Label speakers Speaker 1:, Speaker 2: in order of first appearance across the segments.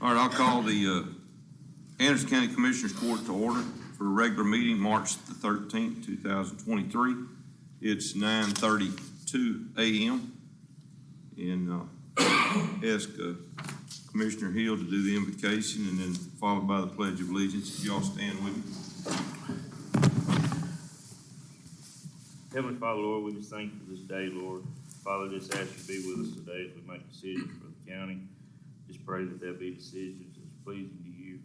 Speaker 1: All right, I'll call the Anderson County Commissioners Court to order for a regular meeting, March the 13th, 2023. It's 9:32 a.m. And ask Commissioner Hill to do the invocation and then followed by the Pledge of Allegiance. If y'all stand with me.
Speaker 2: Heavenly Father, Lord, we just thank you for this day, Lord. Father, just ask you to be with us today as we make decisions for the county. Just pray that there be decisions that's pleasing to you.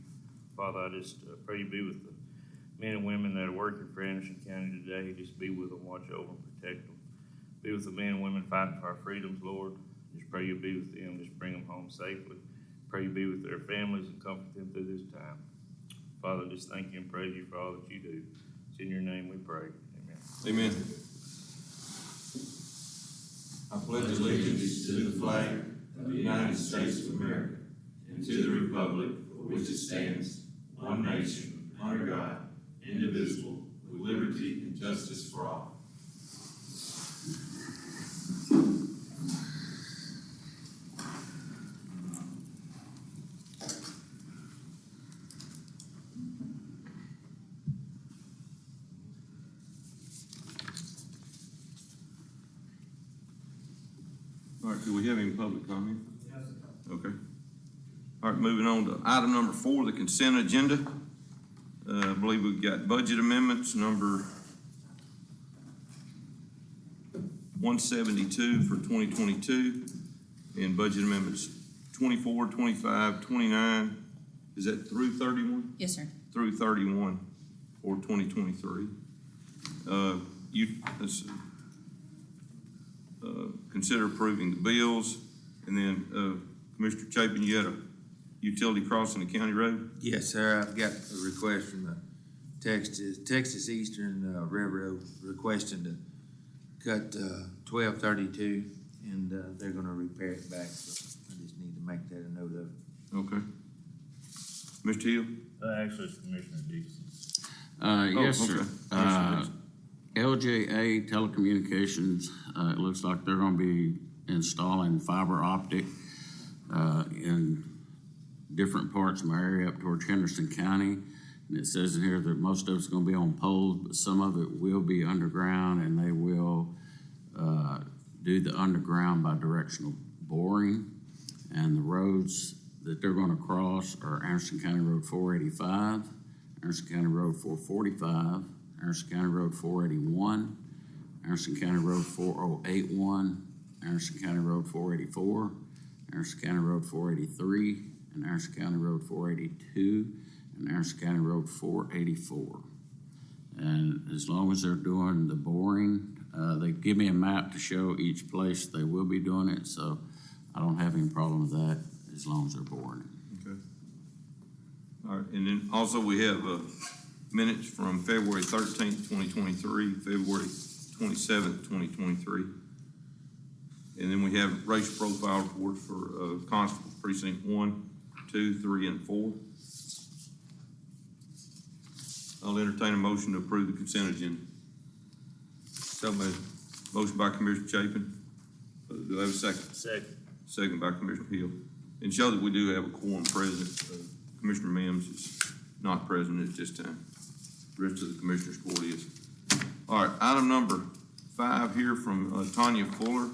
Speaker 2: Father, I just pray you be with the men and women that are working for Anderson County today. Just be with them, watch over them, protect them. Be with the men and women fighting for our freedoms, Lord. Just pray you be with them. Just bring them home safely. Pray you be with their families and comfort them through this time. Father, just thank you and praise you for all that you do. It's in your name we pray. Amen.
Speaker 1: Amen.
Speaker 3: I pledge allegiance to the flag of the United States of America and to the republic for which it stands, one nation, under God, indivisible, with liberty and justice for all.
Speaker 1: All right, do we have any public comment? Yes. Okay. All right, moving on to item number 4, the consent agenda. I believe we've got budget amendments number 172 for 2022 and budget amendments 24, 25, 29. Is that through 31?
Speaker 4: Yes, sir.
Speaker 1: Through 31 for 2023. Let's see. Consider approving the bills, and then Commissioner Chapin, you had a utility crossing the county road?
Speaker 5: Yes, sir. I've got a request from the Texas Eastern Railroad requesting to cut 1232, and they're going to repair it back. So I just need to make that a note of it.
Speaker 1: Okay. Mr. Hill?
Speaker 2: Actually, it's Commissioner Dixon.
Speaker 6: Yes,
Speaker 1: okay.
Speaker 6: sir. LJA Telecommunications, it looks like they're going to be installing fiber optic in different parts of my area up towards Henderson County. And it says in here that most of it's going to be on poles, but some of it will be underground, and they will do the underground by directional boring. And the roads that they're going to cross are Anderson County Road 485, Anderson County Road 445, Anderson County Road 481, Anderson County Road 4081, Anderson County Road 484, Anderson County Road 483, and Anderson County Road 482, and Anderson County Road 484. And as long as they're doing the boring, they give me a map to show each place they will be doing it, so I don't have any problem with that as long as they're boring it.
Speaker 1: Okay. All right, and then also we have minutes from February 13th, 2023, February 27th, 2023. And then we have racial profile report for Constable Precinct 1, 2, 3, and 4. I'll entertain a motion to approve the consent agenda. So moved. Motion by Commissioner Chapin. Do I have a second?
Speaker 2: Second.
Speaker 1: Second by Commissioner Hill. And show that we do have a quorum present. Commissioner Mims is not present at this time. The rest of the Commissioners Court is. All right, item number 5 here from Tanya Fuller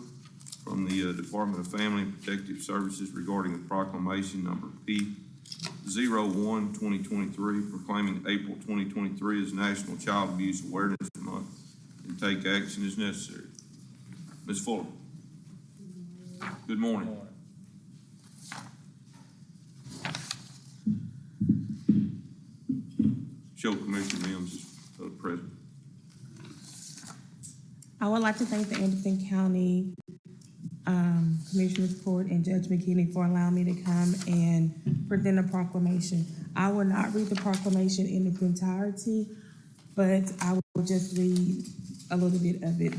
Speaker 1: from the Department of Family and Protective Services regarding the proclamation number P01 2023 proclaiming April 2023 as National Child Abuse Awareness Month and take action as necessary. Ms. Fuller. Good morning. Show Commissioner Mims is present.
Speaker 7: I would like to thank the Anderson County Commissioners Court and Judge McKinney for allowing me to come and present a proclamation. I will not read the proclamation in its entirety, but I will just read a little bit of it.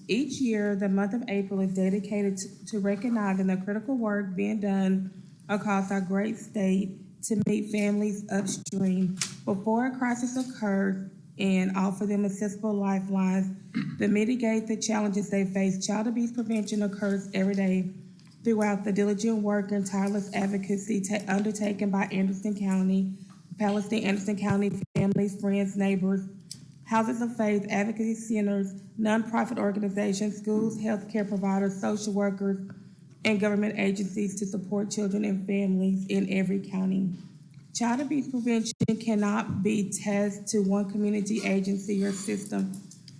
Speaker 7: Each year, the month of April is dedicated to recognizing the critical work being done across our great state to meet families upstream before a crisis occurs and offer them accessible lifelines that mitigate the challenges they face. Child abuse prevention occurs every day throughout the diligent work and tireless advocacy undertaken by Anderson County, Palestine, Anderson County families, friends, neighbors, houses of faith, advocacy centers, nonprofit organizations, schools, healthcare providers, social workers, and government agencies to support children and families in every county. Child abuse prevention cannot be tasked to one community agency or system.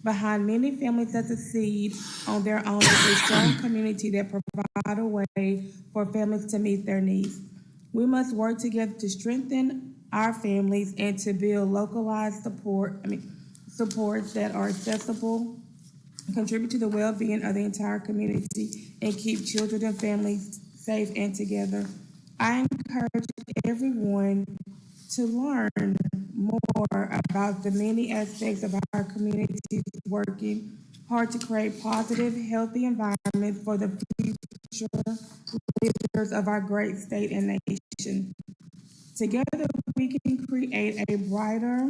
Speaker 7: Behind many families that succeed on their own is a strong community that provide a way for families to meet their needs. We must work together to strengthen our families and to build localized supports that are accessible, contribute to the well-being of the entire community, and keep children and families safe and together. I encourage everyone to learn more about the many aspects of our communities working hard to create positive, healthy environments for the future leaders of our great state and nation. Together, we can create a brighter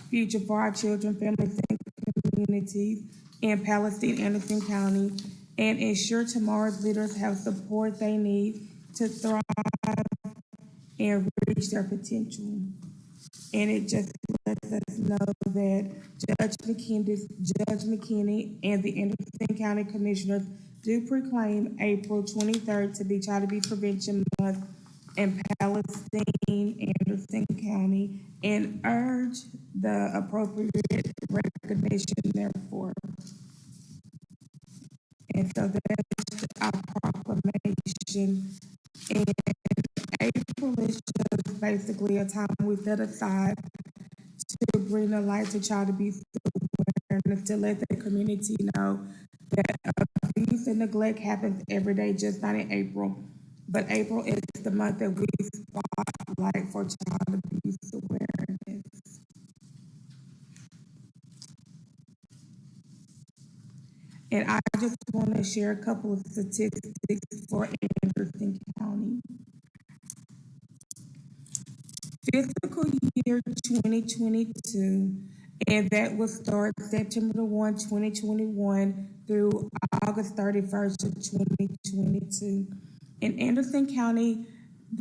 Speaker 7: future for our children, families, and communities in Palestine, Anderson County, and ensure tomorrow's leaders have support they need to thrive and reach their potential. And it just lets us know that Judge McKinney and the Anderson County Commissioners do proclaim April 23rd to be Child Abuse Prevention Month in Palestine, Anderson County, and urge the appropriate recognition therefore. And so that's our proclamation. And April is just basically a time we set aside to bring the light to child abuse awareness, to let the community know that abuse and neglect happens every day, just not in April. But April is the month that we spotlight for child abuse awareness. And I just want to share a couple of statistics for Anderson County. Fiscal year 2022, and that will start September 1, 2021 through August 31st of 2022. In Anderson County,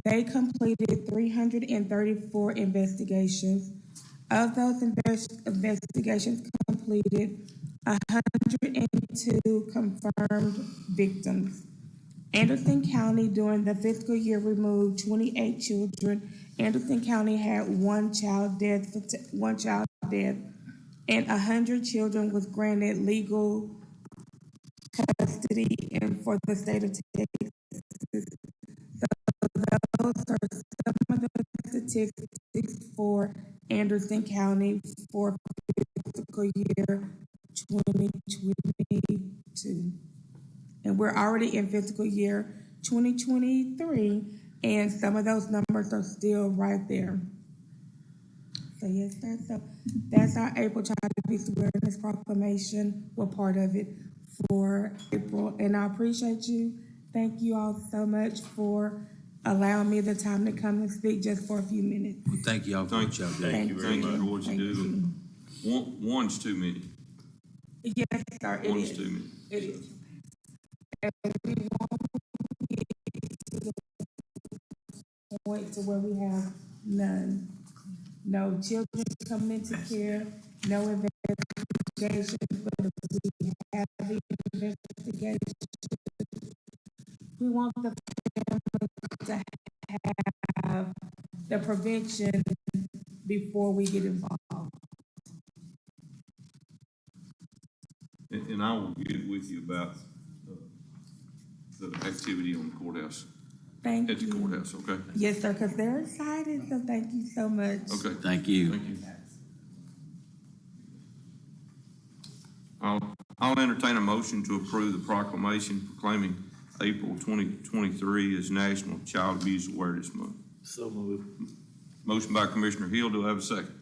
Speaker 7: they completed 334 investigations. Of those investigations completed, 102 confirmed victims. Anderson County during the fiscal year removed 28 children. Anderson County had one child death, and 100 children was granted legal custody and for the state of Texas. Those are some of the statistics for Anderson County for fiscal year 2022. And we're already in fiscal year 2023, and some of those numbers are still right there. So yes, that's our April Child Abuse Awareness Proclamation. We're part of it for April, and I appreciate you. Thank you all so much for allowing me the time to come and speak just for a few minutes.
Speaker 5: Well, thank you all for what y'all do.
Speaker 2: Thank you very
Speaker 1: Thank you
Speaker 2: much.
Speaker 1: for what you do. One's too many.
Speaker 7: Yes, sir, it
Speaker 1: One's
Speaker 7: is.
Speaker 1: too many.
Speaker 7: It is. And we won't get to the point to where we have none. No children coming into care, no investigation, but if we have the investigation, we want the family to have the prevention before we get involved.
Speaker 1: And I will get with you about the activity on the courthouse,
Speaker 7: Thank
Speaker 1: at the
Speaker 7: you.
Speaker 1: courthouse, okay?
Speaker 7: Yes, sir, because they're excited, so thank you so much.
Speaker 1: Okay.
Speaker 6: Thank you.
Speaker 1: Thank you. I'll entertain a motion to approve the proclamation proclaiming April 2023 as National Child Abuse Awareness Month.
Speaker 2: So moved.
Speaker 1: Motion by Commissioner Hill, do I have a second?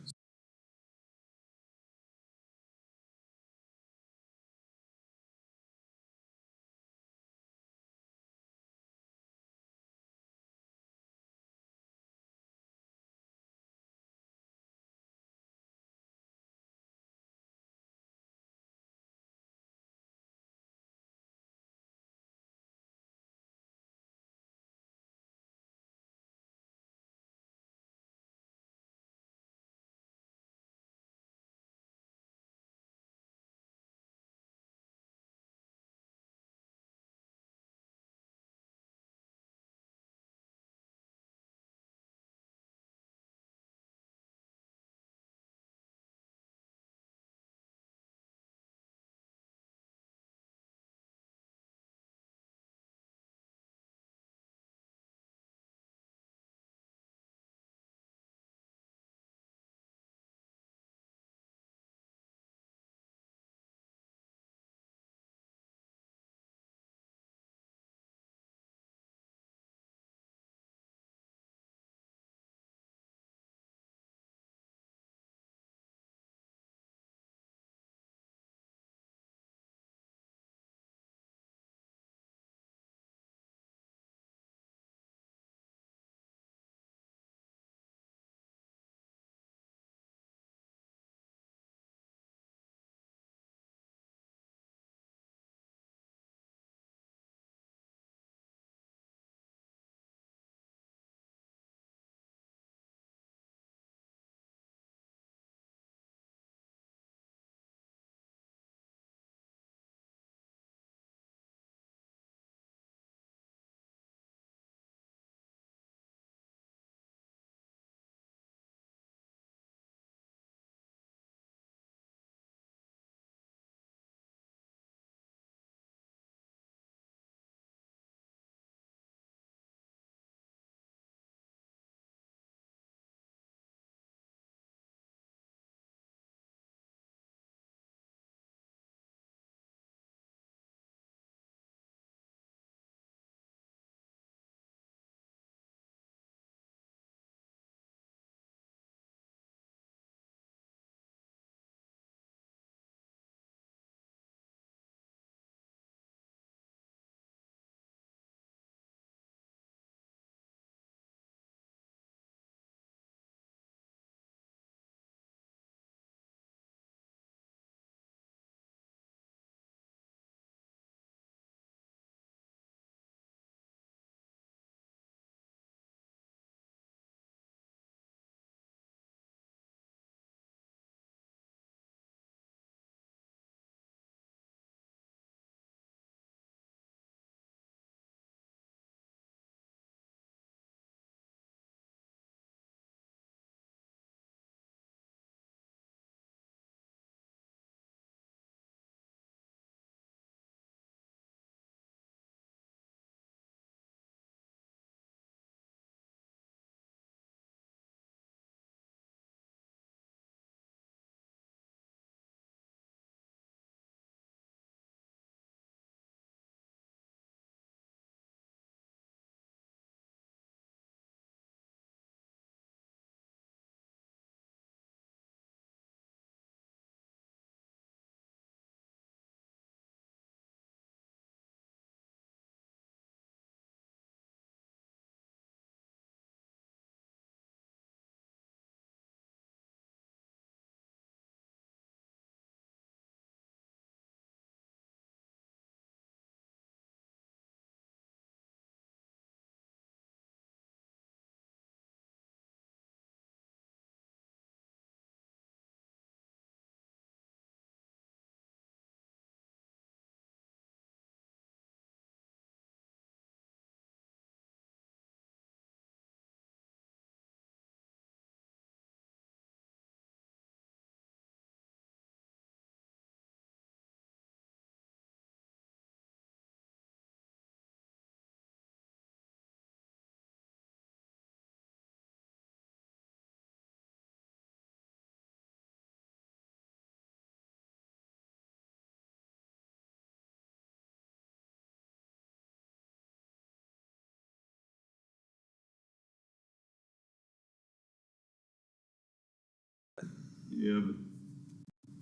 Speaker 1: Yeah, but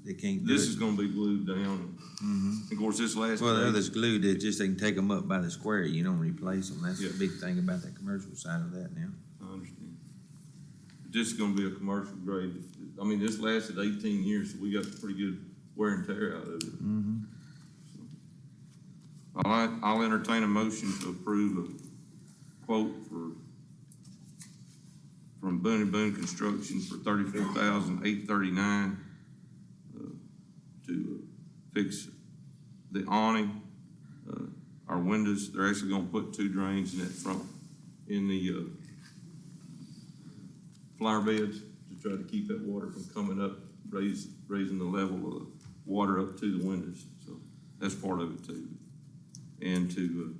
Speaker 5: They can't do
Speaker 1: this
Speaker 5: it.
Speaker 1: is gonna be glued down. Of course, this last.
Speaker 5: Well, the
Speaker 1: page-
Speaker 5: other's glued, they can take them up by the square, you don't replace them, that's the
Speaker 1: Yeah.
Speaker 5: big thing about that commercial side of that now.
Speaker 1: I understand. This is gonna be a commercial grade. I mean, this lasted 18 years, so we got pretty good wear and tear out of it. I'll entertain a motion to approve a quote from Boone and Boone Construction for $34,839 to fix the awning, our windows. They're actually gonna put two drains in that front, in the, flower beds to try to keep that water from coming up, raising the level of water up to the windows. So that's part of it too. And to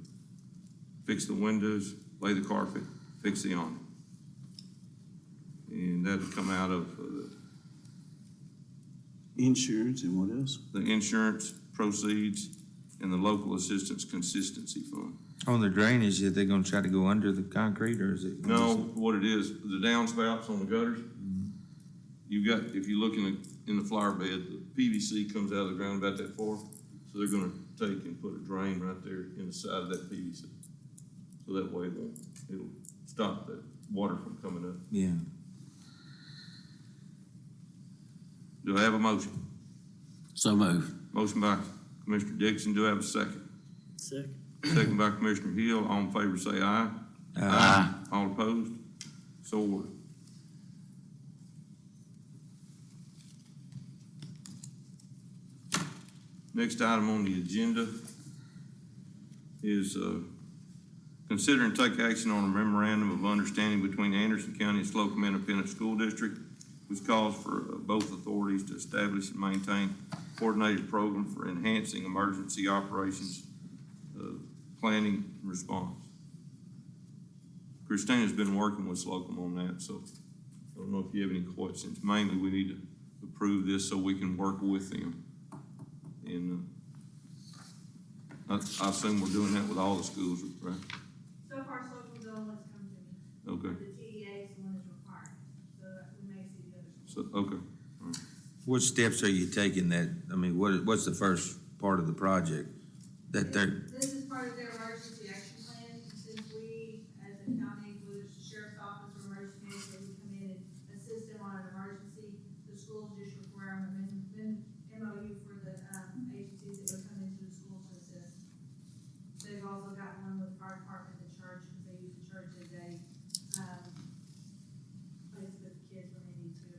Speaker 1: fix the windows, lay the carpet, fix the awning. And that'd come out of
Speaker 4: Insurance and what else?
Speaker 1: the insurance proceeds and the local assistance consistency fund.
Speaker 5: On the drainage, are they gonna try to go under the concrete, or is it?
Speaker 1: No, what it is, the downspouts on the gutters, you've got, if you look in the flower bed, the PVC comes out of the ground about that far. So they're gonna take and put a drain right there in the side of that PVC. So that way it'll stop that water from coming up.
Speaker 5: Yeah.
Speaker 1: Do I have a motion?
Speaker 6: So move.
Speaker 1: Motion by Commissioner Dixon, do I have a second?
Speaker 4: Second.
Speaker 1: Second by Commissioner Hill, all in favor say aye.
Speaker 6: Aye.
Speaker 1: All opposed? So ordered. Next item on the agenda is, consider and take action on a memorandum of understanding between Anderson County and Slocum Independent School District, which calls for both authorities to establish and maintain coordinated program for enhancing emergency operations, planning and response. Christina's been working with Slocum on that, so I don't know if you have any questions. Mainly, we need to approve this so we can work with them. And I assume we're doing that with all the schools, right?
Speaker 8: So far, Slocum's the only one that's come to me.
Speaker 1: Okay,
Speaker 8: The TEA is the one that's required, so that we may see the other
Speaker 1: so,
Speaker 8: schools.
Speaker 1: okay.
Speaker 5: What steps are you taking that, I mean, what's the first part of the project that they're,
Speaker 8: This is part of their emergency action plan, since we, as a county, whether it's the sheriff's office or emergency management, we come in and assist them on an emergency. The schools just require an MOU for the, agencies that would come into the school to assist. They've also got one with the fire department, the church, because they use the church as a, place with kids when they need to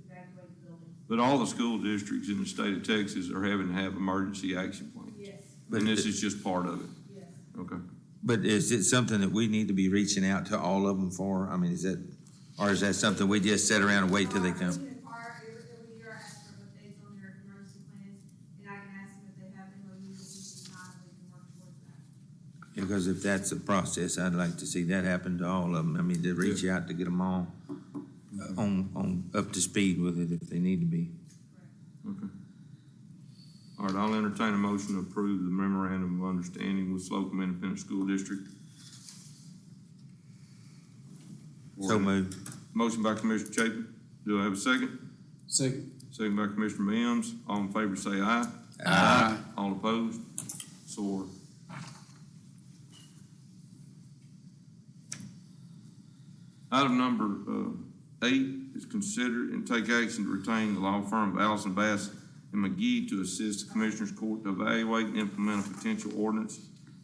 Speaker 8: evacuate the building.
Speaker 1: But all the school districts in the state of Texas are having to have emergency action plans.
Speaker 8: Yes,
Speaker 1: And this is just part of it.
Speaker 8: yes.
Speaker 1: Okay.
Speaker 5: but is it something that we need to be reaching out to all of them for? I mean, is that, or is that something we just sit around and wait till they come?
Speaker 8: We can inquire every year, ask for updates on their emergency plans, and I can ask them if they have MOUs at this time, and we can work towards that.
Speaker 5: Because if that's a process, I'd like to see that happen to all of them. I mean, to reach out to get them all on, up to speed with it if they need to be.
Speaker 1: Okay. All right, I'll entertain a motion to approve the memorandum of understanding with Slocum Independent School District.
Speaker 5: So moved.
Speaker 1: Motion by Commissioner Chapin. Do I have a second?
Speaker 4: Second.
Speaker 1: Second by Commissioner Mims. All in favor say aye.
Speaker 6: Aye.
Speaker 1: All opposed? So ordered. Item number 8 is consider and take action to retain the law firm of Allison Bass and McGee to assist the Commissioners Court to evaluate and implement a potential ordinance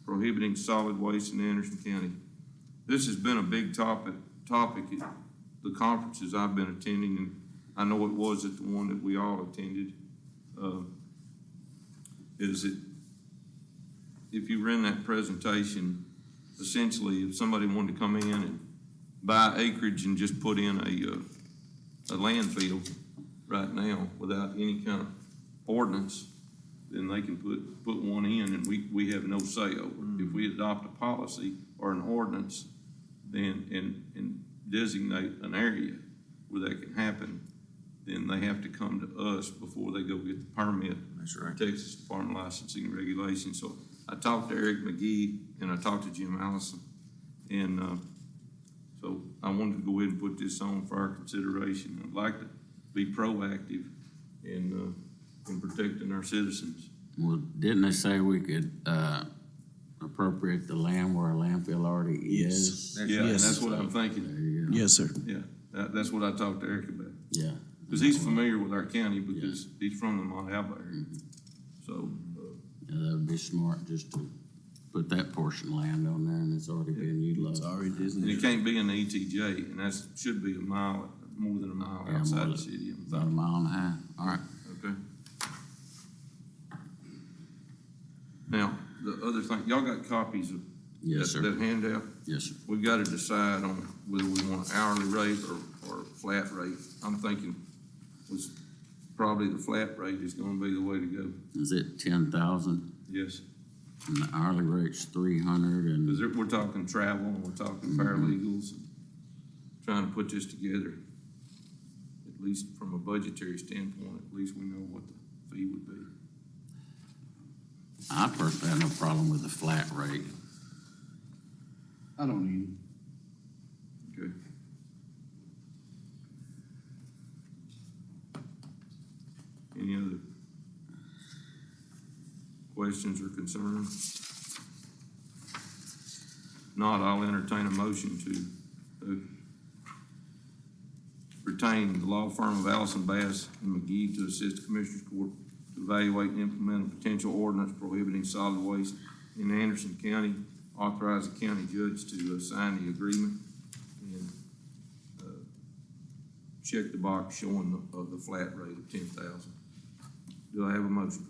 Speaker 1: prohibiting solid waste in Anderson County. This has been a big topic at the conferences I've been attending, and I know it was at the one that we all attended. Is it, if you ran that presentation, essentially, if somebody wanted to come in and buy acreage and just put in a landfill right now without any kind of ordinance, then they can put one in and we have no say over it. If we adopt a policy or an ordinance, then, and designate an area where that can happen, then they have to come to us before they go get the permit.
Speaker 5: That's right.
Speaker 1: Texas Department of Licensing and Regulation. So I talked to Eric McGee and I talked to Jim Allison. And so I wanted to go ahead and put this on for our consideration. I'd like to be proactive in protecting our citizens.
Speaker 6: Well, didn't they say we could, appropriate the land where our landfill already is?
Speaker 1: Yeah, and
Speaker 4: Yes.
Speaker 1: that's what I'm
Speaker 6: There
Speaker 1: thinking.
Speaker 6: you go.
Speaker 4: Yes, sir.
Speaker 1: Yeah, that's what I talked to Eric about.
Speaker 6: Yeah.
Speaker 1: Because he's familiar with our county because he's from the Mount Alba area.
Speaker 6: Mm-hmm.
Speaker 1: So,
Speaker 6: Yeah, that would be smart just to put that portion of land on there and it's already been utilized.
Speaker 4: It's already
Speaker 1: and it
Speaker 4: designated.
Speaker 1: can't be in the ETJ, and that should be a mile, more than a mile
Speaker 6: Yeah,
Speaker 1: outside
Speaker 6: more
Speaker 1: the city. I'm
Speaker 6: About a
Speaker 1: thinking.
Speaker 6: mile and a half. All right.
Speaker 1: Okay. Now, the other thing, y'all got copies of
Speaker 6: Yes,
Speaker 1: that
Speaker 6: sir.
Speaker 1: handout?
Speaker 6: Yes, sir.
Speaker 1: We've got to decide on whether we want an hourly rate or a flat rate. I'm thinking was probably the flat rate is gonna be the way to go.
Speaker 6: Is it 10,000?
Speaker 1: Yes,
Speaker 6: And the hourly rate's 300 and,
Speaker 1: because we're talking travel, and we're talking paralegals, and trying to put this together. At least from a budgetary standpoint, at least we know what the fee would be.
Speaker 6: I personally have no problem with the flat rate.
Speaker 4: I don't need
Speaker 1: Okay. Any other questions or concerns? Not, I'll entertain a motion to retain the law firm of Allison Bass and McGee to assist the Commissioners Court to evaluate and implement a potential ordinance prohibiting solid waste in Anderson County, authorize the county judge to sign the agreement, and check the box showing the flat rate of 10,000. Do I have a motion?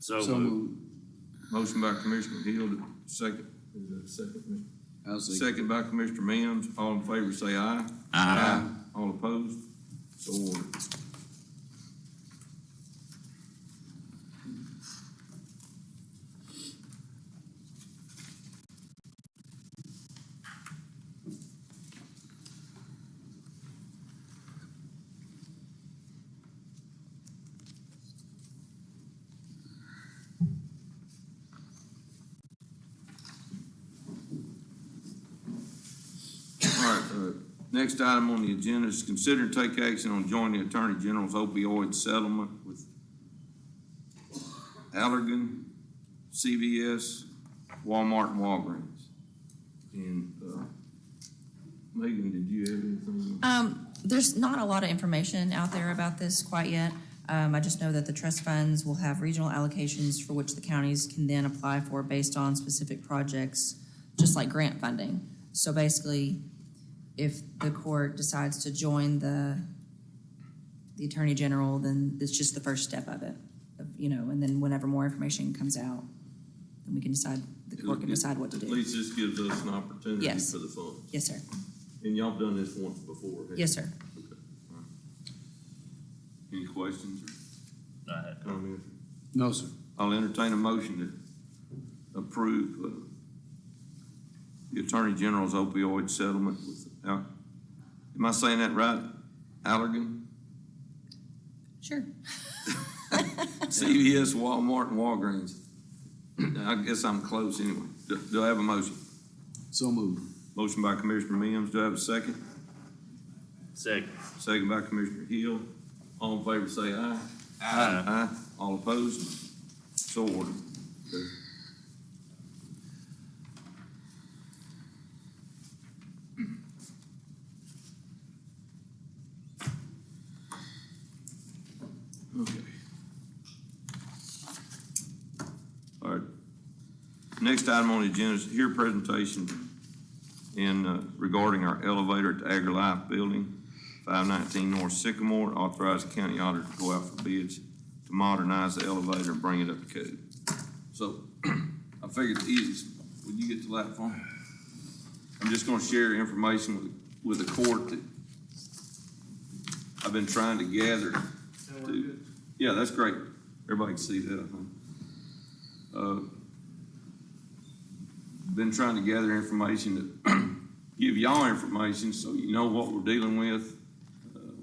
Speaker 2: So
Speaker 4: So
Speaker 2: moved.
Speaker 4: moved.
Speaker 1: Motion by Commissioner Hill, second, is that a second, Commissioner?
Speaker 4: I'll say.
Speaker 1: Second by Commissioner Mims. All in favor say aye.
Speaker 6: Aye.
Speaker 1: All opposed? So ordered. All right, next item on the agenda is consider and take action on joining the Attorney General's opioid settlement with Allergan, CVS, Walmart, and Walgreens. And, Megan, did you have anything?
Speaker 9: There's not a lot of information out there about this quite yet. I just know that the trust funds will have regional allocations for which the counties can then apply for based on specific projects, just like grant funding. So basically, if the court decides to join the Attorney General, then it's just the first step of it, and then whenever more information comes out, then we can decide, the court can decide what to
Speaker 1: At
Speaker 9: do.
Speaker 1: least this gives us an opportunity
Speaker 9: Yes.
Speaker 1: for the funds.
Speaker 9: Yes, sir.
Speaker 1: And y'all done this once before, haven't you?
Speaker 9: Yes, sir.
Speaker 1: Okay, all right. Any questions or
Speaker 2: I had-
Speaker 1: comments?
Speaker 4: No, sir.
Speaker 1: I'll entertain a motion to approve the Attorney General's opioid settlement with, am I saying that right? Allergan,
Speaker 9: Sure.
Speaker 1: CVS, Walmart, and Walgreens. I guess I'm close anyway. Do I have a motion?
Speaker 4: So moved.
Speaker 1: Motion by Commissioner Mims. Do I have a second?
Speaker 2: Second.
Speaker 1: Second by Commissioner Hill. All in favor say aye.
Speaker 2: Aye.
Speaker 1: Aye. All opposed? So ordered. Okay. Okay. All right. Next item on the agenda is hear presentation regarding our elevator at the AgriLife Building, 519 North Sycamore. Authorize the county auditor to go out for bids to modernize the elevator and bring it up to code. So I figured the easiest, would you get to that phone? I'm just gonna share information with the court that I've been trying to gather. Yeah, that's great. Everybody can see that, I think. Been trying to gather information to give y'all information so you know what we're dealing with.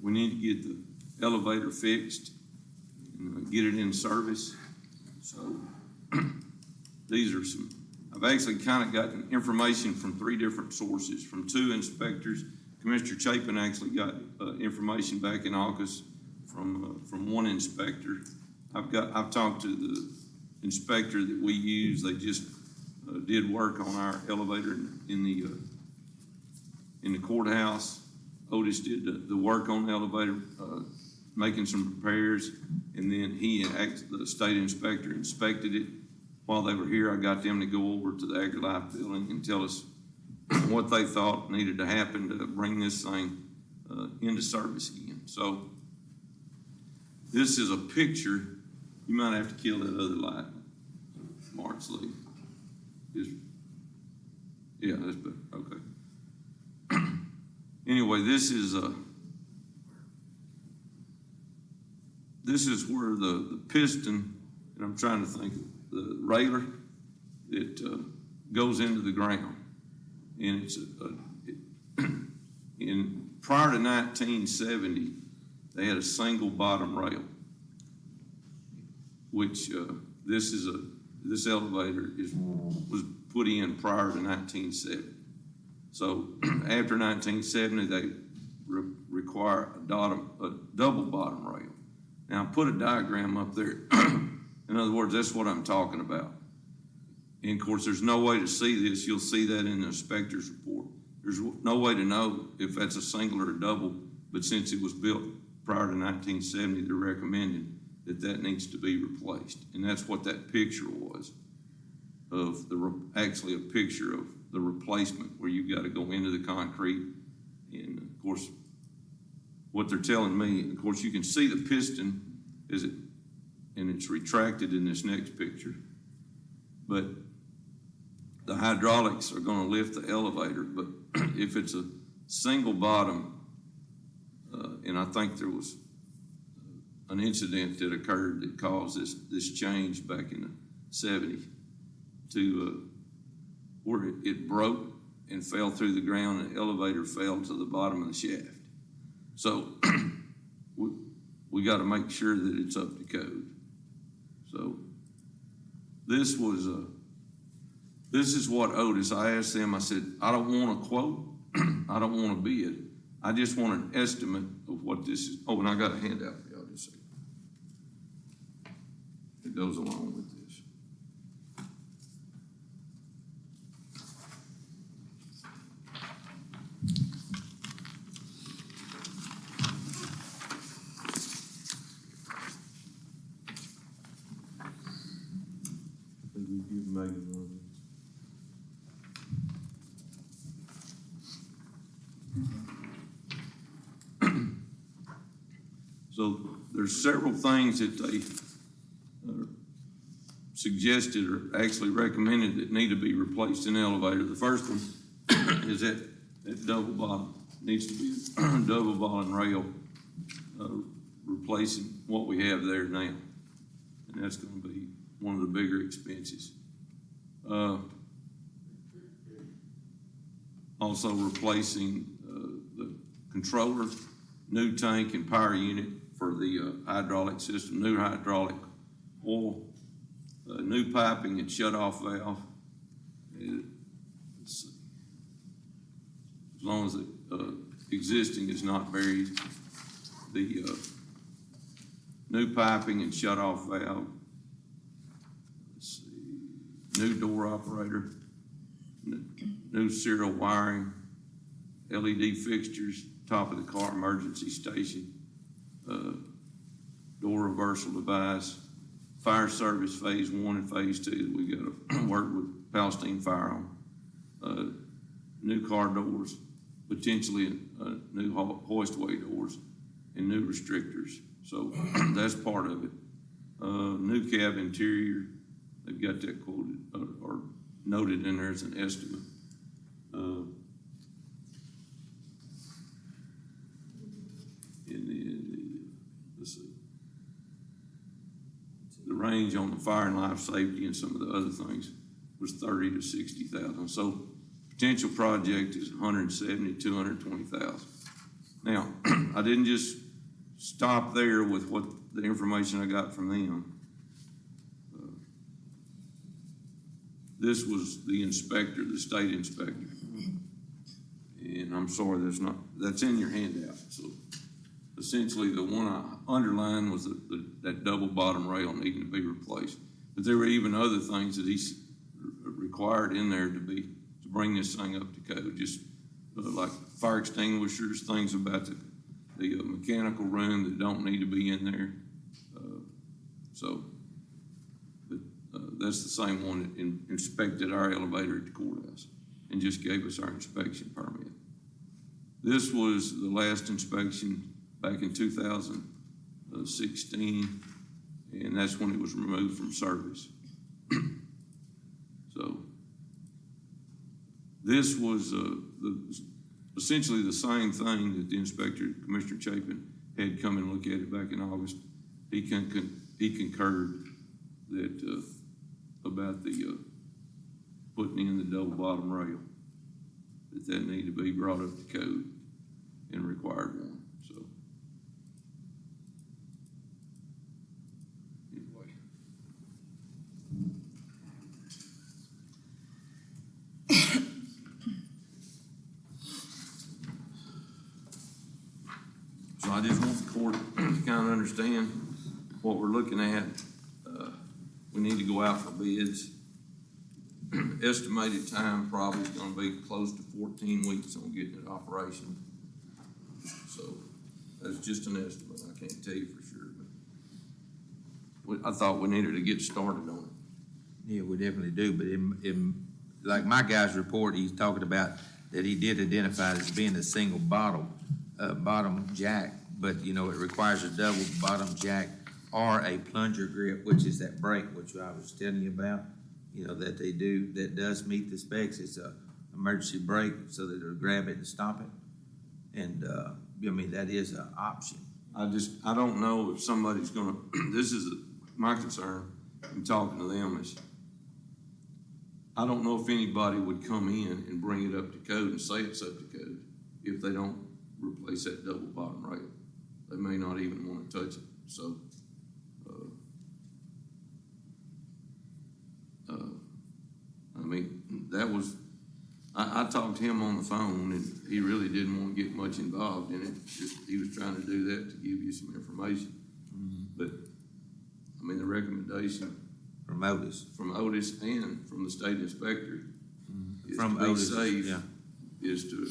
Speaker 1: We need to get the elevator fixed and get it in service. So these are some, I've actually kind of gotten information from 3 different sources, from 2 inspectors. Commissioner Chapin actually got information back in August from one inspector. I've talked to the inspector that we use. They just did work on our elevator in the courthouse. Otis did the work on the elevator, making some repairs, and then the state inspector inspected it. While they were here, I got them to go over to the AgriLife building and tell us what they thought needed to happen to bring this thing into service again. So this is a picture. You might have to kill that other light, Mark's Lee. Yeah, that's better. Okay. Anyway, this is where the piston, and I'm trying to think, the railer that goes into the ground, and it's prior to 1970, they had a single bottom rail, which this elevator was put in prior to 1970. So after 1970, they require a double bottom rail. Now, I put a diagram up there. In other words, that's what I'm talking about. And of course, there's no way to see this. You'll see that in the inspector's report. There's no way to know if that's a single or a double, but since it was built prior to 1970, they're recommending that needs to be replaced. And that's what that picture was, of actually a picture of the replacement, where you've got to go into the concrete. And of course, what they're telling me, of course, you can see the piston, and it's retracted in this next picture. But the hydraulics are going to lift the elevator. But if it's a single bottom, and I think there was an incident that occurred that caused this change back in the 70s to where it broke and fell through the ground, and the elevator fell to the bottom of the shaft. So we got to make sure that it's up to code. So this is what Otis, I asked them, I said, I don't want a quote, I don't want a bid, I just want an estimate of what this is. Oh, and I got a handout for y'all to see. It goes along with this. I think we give Megan one of these. So there's several things that they suggested or actually recommended that need to be replaced in the elevator. The first one is that double bottom. Needs to be a double bottom rail, replacing what we have there now. And that's going to be one of the bigger expenses. Also replacing the controller, new tank and power unit for the hydraulic system, new hydraulic oil, new piping and shut-off valve. As long as the existing is not buried, the new piping and shut-off valve. Let's see, new door operator, new serial wiring, LED fixtures, top of the car emergency station, door reversal device, fire service phase 1 and phase 2 that we got to work with Palestine Fire on, new car doors, potentially new hoistway doors, and new restrictors. So that's part of it. New cab interior, they've got that quoted or noted in there as an estimate. Let's see. The range on the fire and life safety and some of the other things was 30 to 60,000. So potential project is 170, 220,000. Now, I didn't just stop there with what the information I got from them. This was the inspector, the state inspector. And I'm sorry, that's in your handout. So the essentially the one I underlined was that double bottom rail needing to be replaced. But there were even other things that he's required in there to bring this thing up to code, just like fire extinguishers, things about the mechanical room that don't need to be in there. That's the same one that inspected our elevator at the courthouse and just gave us our inspection permit. This was the last inspection back in 2016, and that's when it was removed from service. So this was essentially the same thing that the inspector, Commissioner Chapin, had come and look at it back in August. He concurred that about the putting in the double bottom rail, that needed to be brought up to code and required one. So anyway. So I just want the court to kind of understand what we're looking at. We need to go out for bids. Estimated time probably is gonna be close to 14 weeks on getting it operational. So that's just an estimate. I can't tell you for sure, but I thought we needed to get started on it.
Speaker 5: Yeah, we definitely do, but like my guy's report, he's talking about that he did identify it as being a single bottom jack, but you know, it requires a double bottom jack or a plunger grip, which is that brake, which I was telling you about, you know, that they do, that does meet the specs. It's a emergency brake so that it'll grab it and stop it. And, I mean, that is an option.
Speaker 1: I don't know if somebody's gonna, this is my concern in talking to them is, I don't know if anybody would come in and bring it up to code and say it's up to code if they don't replace that double bottom rail. They may not even wanna touch it, so. I mean, that was, I talked to him on the phone and he really didn't want to get much involved in it. Just, he was trying to do that to give you some information. But, I mean, the recommendation
Speaker 5: From Otis.
Speaker 1: from Otis and from the state inspector is
Speaker 5: From
Speaker 1: to be
Speaker 5: Otis,
Speaker 1: safe,
Speaker 5: yeah.
Speaker 1: is to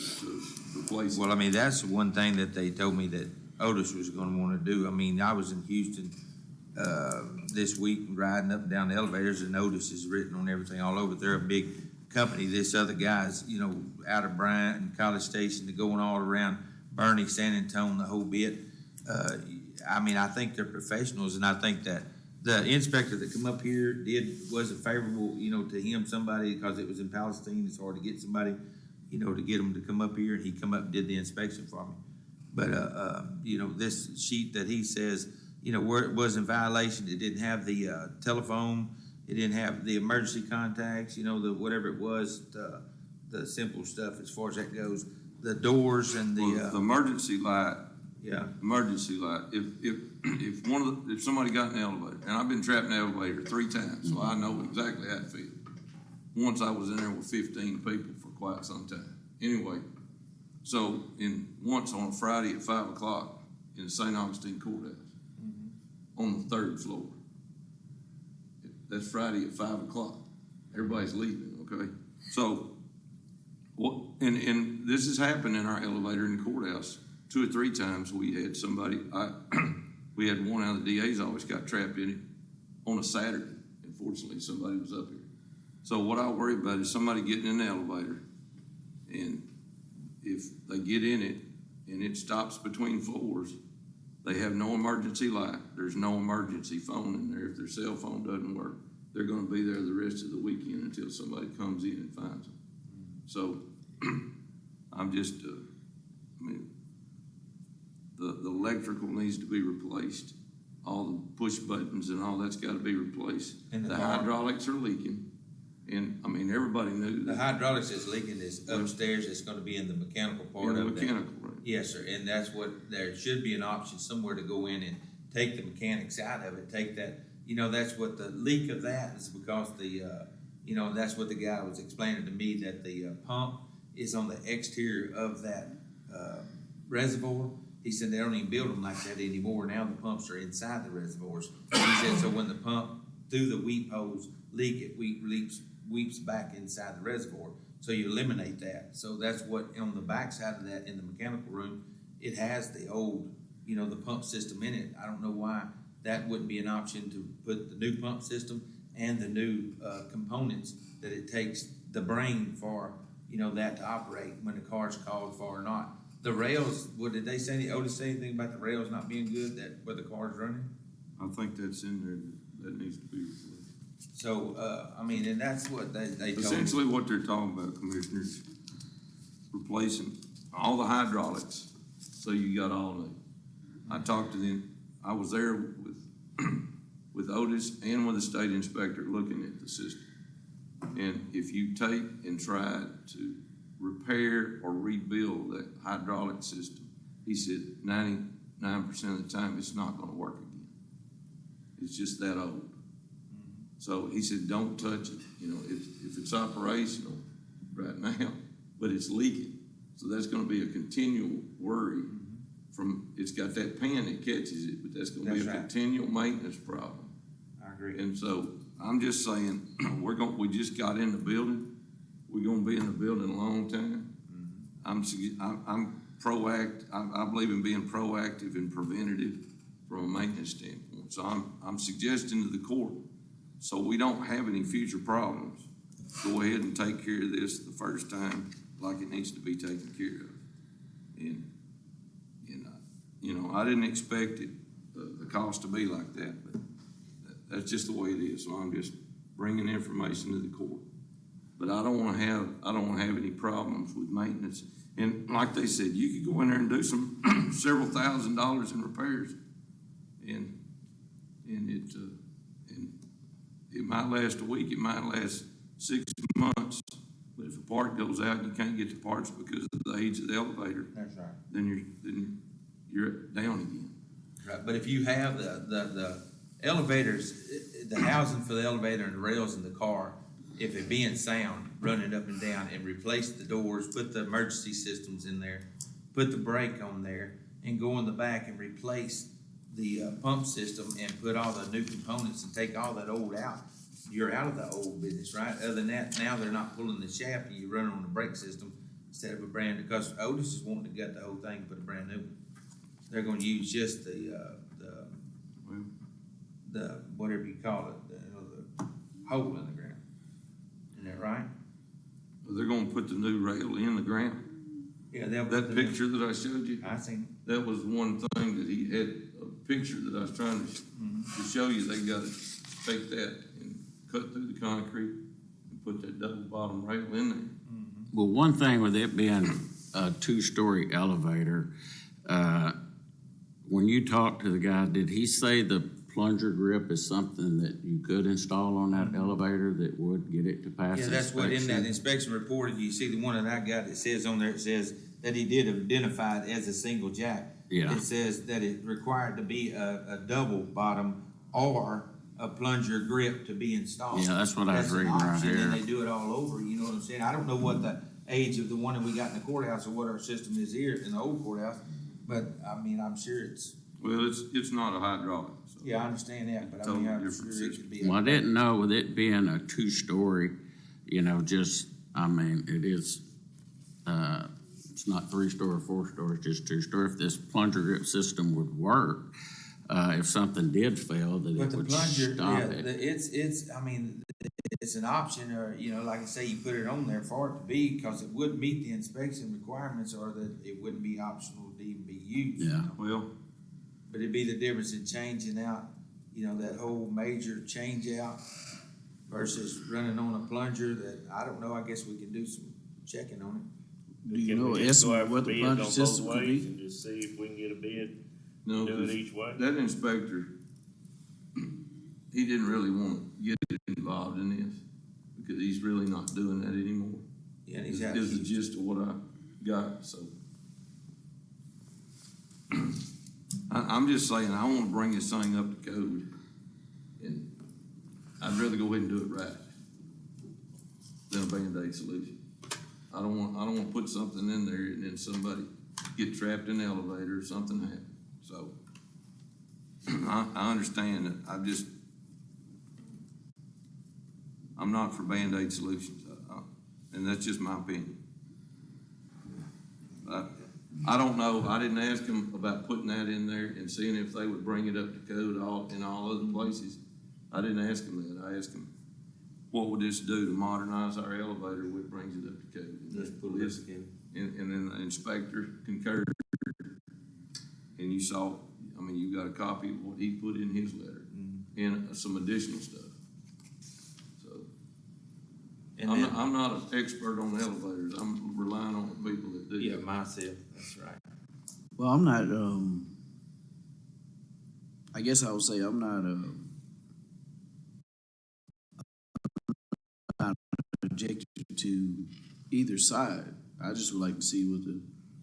Speaker 1: replace it.
Speaker 5: Well, I mean, that's one thing that they told me that Otis was gonna wanna do. I mean, I was in Houston, this week riding up and down the elevators, and Otis is written on everything all over. They're a big company. This other guy's, you know, out of Bryant and College Station, they're going all around Bernie, San Antonio, the whole bit. I mean, I think they're professionals, and I think that the inspector that come up here wasn't favorable, you know, to him, somebody, because it was in Palestine. It's hard to get somebody, you know, to get them to come up here, and he come up and did the inspection for me. But, you know, this sheet that he says, you know, where it was in violation, it didn't have the telephone, it didn't have the emergency contacts, you know, the whatever it was, the simple stuff as far as that goes, the doors and
Speaker 1: Well, the
Speaker 5: the
Speaker 1: emergency light,
Speaker 5: yeah.
Speaker 1: emergency light, if somebody got in the elevator, and I've been trapped in the elevator 3 times, so I know exactly how it feels. Once I was in there with 15 people for quite some time. Anyway, so once on a Friday at 5 o'clock in the St. Augustine Courthouse, on the 3rd floor. That's Friday at 5 o'clock. Everybody's leaving, okay? So, and this has happened in our elevator in the courthouse 2 or 3 times. We had somebody, we had one out of the DA's office got trapped in it on a Saturday. Unfortunately, somebody was up here. So what I worry about is somebody getting in the elevator, and if they get in it and it stops between floors, they have no emergency light. There's no emergency phone in there. If their cell phone doesn't work, they're gonna be there the rest of the weekend until somebody comes in and finds them. So I'm just, I mean, the electrical needs to be replaced. All the push buttons and all that's gotta be replaced.
Speaker 5: And the
Speaker 1: The
Speaker 5: bar-
Speaker 1: hydraulics are leaking. And, I mean, everybody knew
Speaker 5: The
Speaker 1: that.
Speaker 5: hydraulics that's leaking is upstairs. It's gonna be in the mechanical part
Speaker 1: In the
Speaker 5: of that.
Speaker 1: mechanical room.
Speaker 5: Yes, sir, and that's what, there should be an option somewhere to go in and take the mechanics out of it, take that, you know, that's what the leak of that is, because the, you know, that's what the guy was explaining to me, that the pump is on the exterior of that reservoir, He said they don't even build them like that anymore. Now the pumps are inside the reservoirs. He said, so when the pump through the weep holes leak, it weeps back inside the reservoir. So you eliminate that. So that's what, on the backside of that, in the mechanical room, it has the old, the pump system in it. I don't know why that wouldn't be an option to put the new pump system and the new components that it takes the brain for, that to operate when the car's called for or not. The rails, did they say, Otis say anything about the rails not being good, that where the car's running?
Speaker 1: I think that's in there, that needs to be replaced.
Speaker 5: So, and that's what they told me.
Speaker 1: Essentially what they're talking about, Commissioners, replacing all the hydraulics, so you got all new. I talked to them, I was there with Otis and with the state inspector looking at the system. And if you take and try to repair or rebuild that hydraulic system, he said 99% of the time it's not gonna work again. It's just that old. So he said, don't touch it, if it's operational right now, but it's leaking. So that's gonna be a continual worry it's got that pan that catches it, but that's gonna be a continual maintenance problem.
Speaker 5: I agree.
Speaker 1: And so I'm just saying, we just got in the building. We're gonna be in the building a long time. I'm proactive. I believe in being proactive and preventative from a maintenance standpoint. So I'm suggesting to the court, so we don't have any future problems, go ahead and take care of this the first time like it needs to be taken care of. And I didn't expect the cost to be like that, but that's just the way it is. So I'm just bringing information to the court. But I don't want to have any problems with maintenance. And like they said, you could go in there and do some several $1,000s in repairs, and it might last a week, it might last 6 months. But if a part goes out and you can't get the parts because of the age of the elevator,
Speaker 5: That's right.
Speaker 1: then you're down again.
Speaker 5: Right, but if you have the elevators, the housing for the elevator and the rails in the car, if it being sound, running up and down, and replace the doors, put the emergency systems in there, put the brake on there, and go in the back and replace the pump system and put all the new components and take all that old out, you're out of the old business, right? Other than that, now they're not pulling the shaft and you're running on the brake system instead of a brand new, because Otis is wanting to gut the whole thing and put a brand new one. They're gonna use just the whatever you call it, the hole in the ground. Isn't that right?
Speaker 1: They're gonna put the new rail in the ground.
Speaker 5: Yeah, they'll put
Speaker 1: That
Speaker 5: the
Speaker 1: picture that I showed you,
Speaker 5: I seen.
Speaker 1: that was one thing that he had, a picture that I was trying to show you. They gotta take that and cut through the concrete and put that double bottom rail in there.
Speaker 6: Well, one thing with it being a two-story elevator, when you talked to the guy, did he say the plunger grip is something that you could install on that elevator that would get it to pass
Speaker 5: Yeah,
Speaker 6: inspection?
Speaker 5: that's what in that inspection report, you see the one that I got, it says on there, it says that he did identify it as a single jack.
Speaker 6: Yeah.
Speaker 5: It says that it required to be a double bottom or a plunger grip to be installed.
Speaker 6: Yeah, that's what I was
Speaker 5: That's an
Speaker 6: reading right
Speaker 5: option,
Speaker 6: here.
Speaker 5: and they do it all over, you know what I'm saying? I don't know what the age of the one that we got in the courthouse or what our system is here in the old courthouse, but I'm sure it's,
Speaker 1: Well, it's not a hydraulic, so.
Speaker 5: yeah, I understand that, but
Speaker 1: Totally
Speaker 5: I'm
Speaker 1: different
Speaker 5: sure it could be.
Speaker 6: Well, I didn't know with it being a two-story, it is, it's not three-story or four-story, it's just two-story. If this plunger grip system would work, if something did fail, that
Speaker 5: But
Speaker 6: it
Speaker 5: the
Speaker 6: would
Speaker 5: plunger,
Speaker 6: stop
Speaker 5: yeah,
Speaker 6: it.
Speaker 5: it's an option, or, like I say, you put it on there for it to be, because it would meet the inspection requirements, or that it wouldn't be optional to even be used.
Speaker 6: Yeah.
Speaker 1: Well,
Speaker 5: But it'd be the difference in changing out, that whole major change out versus running on a plunger that, I don't know, I guess we can do some checking on it.
Speaker 4: Do you
Speaker 2: Can
Speaker 4: know
Speaker 2: we just go
Speaker 4: estimate
Speaker 2: after
Speaker 4: what the
Speaker 2: bids
Speaker 4: plunger
Speaker 2: on both
Speaker 4: system could
Speaker 2: ways
Speaker 4: be?
Speaker 2: and just see if we can get a bid,
Speaker 1: no,
Speaker 2: do it
Speaker 1: 'cause
Speaker 2: each way?
Speaker 1: that inspector, he didn't really want to get involved in this because he's really not doing that anymore.
Speaker 5: Yeah, and he's
Speaker 1: Is
Speaker 5: out.
Speaker 1: the gist of what I got, so. I'm just saying, I want to bring this thing up to code, and I'd rather go ahead and do it right than a Band-Aid solution. I don't want to put something in there and then somebody get trapped in the elevator or something happen. So I understand that. I'm not for Band-Aid solutions, and that's just my opinion. I don't know, I didn't ask them about putting that in there and seeing if they would bring it up to code in all other places. I didn't ask them that. I asked them, what would this do to modernize our elevator, which brings it up to code?
Speaker 5: Let's put it together.
Speaker 1: And then the inspector concurred. And you saw, I mean, you got a copy of what he put in his letter and some additional stuff. So
Speaker 5: And
Speaker 1: I'm
Speaker 5: then,
Speaker 1: not an expert on elevators. I'm relying on the people that do.
Speaker 5: yeah, myself, that's right.
Speaker 4: Well, I'm not, I guess I would say I'm not objective to either side. I just would like to see what the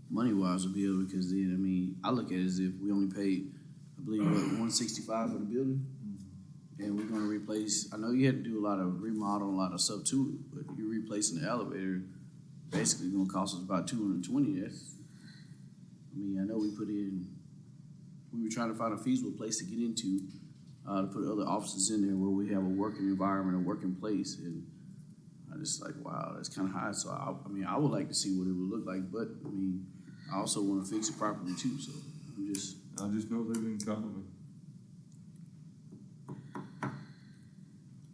Speaker 4: money-wise would be able, because then, I mean, I look at it as if we only paid, I believe, what, $165 for the building? And we're gonna replace, I know you had to do a lot of remodel, a lot of stuff to it, but you're replacing the elevator, basically gonna cost us about $220. That's, I mean, I know we were trying to find a feasible place to get into, to put other offices in there where we have a working environment, a working place, and I just like, wow, that's kind of high. So I mean, I would like to see what it would look like, but I mean, I also want to fix it properly too. So
Speaker 1: I just know they've been calling me.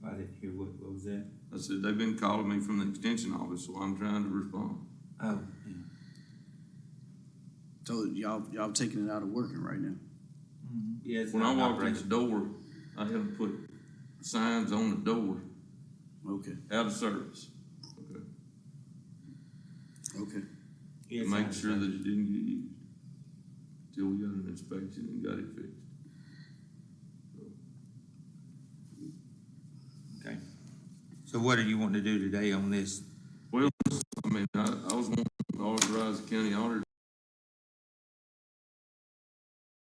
Speaker 5: I didn't hear what was that?
Speaker 1: I said, they've been calling me from the extension office, so I'm trying to respond.
Speaker 5: Oh, yeah.
Speaker 4: so y'all taking it out of working right now.
Speaker 5: Yeah, it's
Speaker 1: When I
Speaker 5: not
Speaker 1: walked in the
Speaker 5: operation.
Speaker 1: door, I had them put signs on the door,
Speaker 4: Okay.
Speaker 1: out of service. Okay.
Speaker 4: Okay.
Speaker 5: Yeah,
Speaker 1: To
Speaker 5: it's
Speaker 1: make
Speaker 5: not
Speaker 1: sure that
Speaker 5: operation.
Speaker 1: it didn't get used. Till we got an inspection and got it fixed.
Speaker 5: Okay. So what do you want to do today on this?
Speaker 1: Well, I mean, I was wanting to authorize the county auditor